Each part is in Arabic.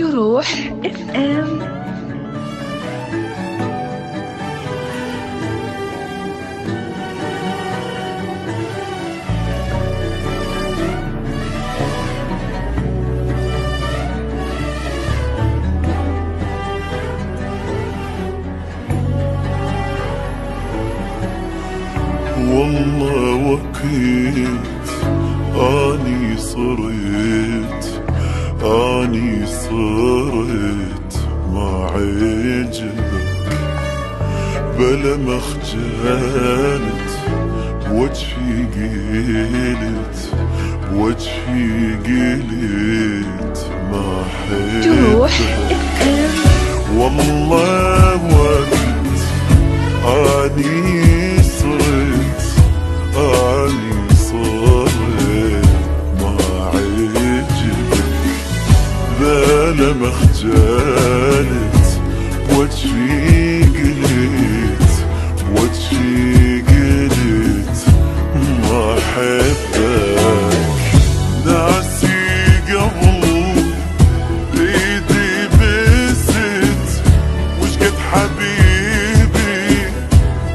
جروح اف ام. والله وقيت اني صرت ما عجبك بلا ما خجلت وجهي قلت ما جروح حبك. اف ام. والله وقت اني صرت ما عجبك بلا ما خجلت وجهي قلت ما حبك. ناسي قبل ايدي بست وش قد حبيبي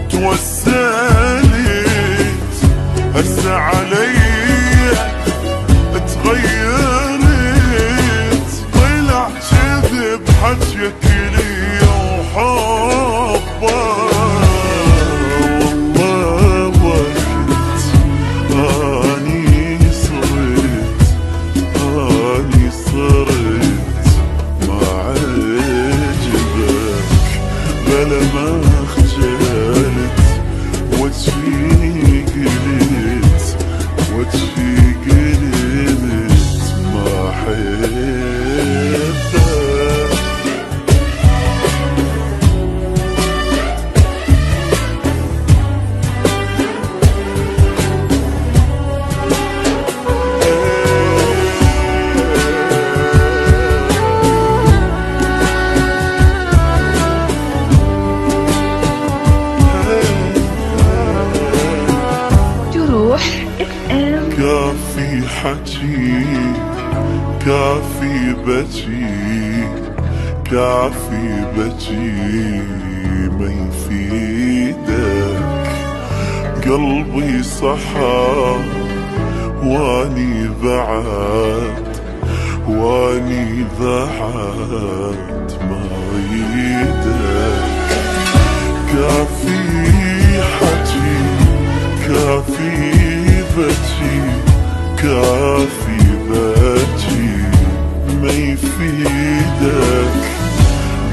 توسلت هسه علي تغيرت طلع كذب حجيك لي وحبك. والله وقت اني صرت ما عجبك بلا ما خجلت وجهي قلت ما حبك. جروح اف ام. كافي حكي كافي بكي ما يفيدك. قلبي صحى واني بعد ما يدك. كافي حكي كافي بكي ما يفيدك.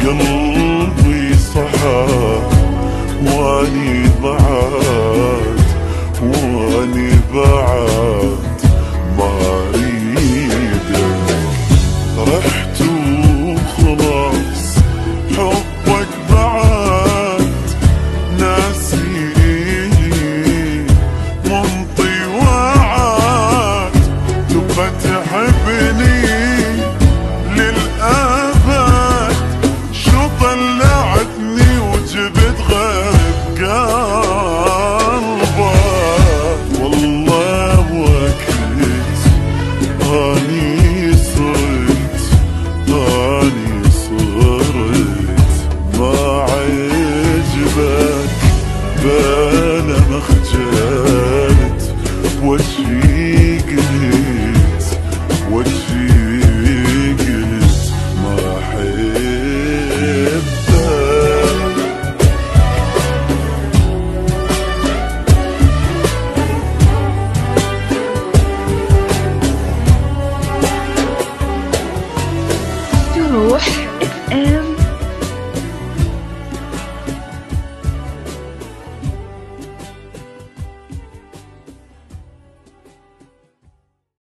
قلبي صحى واني بعد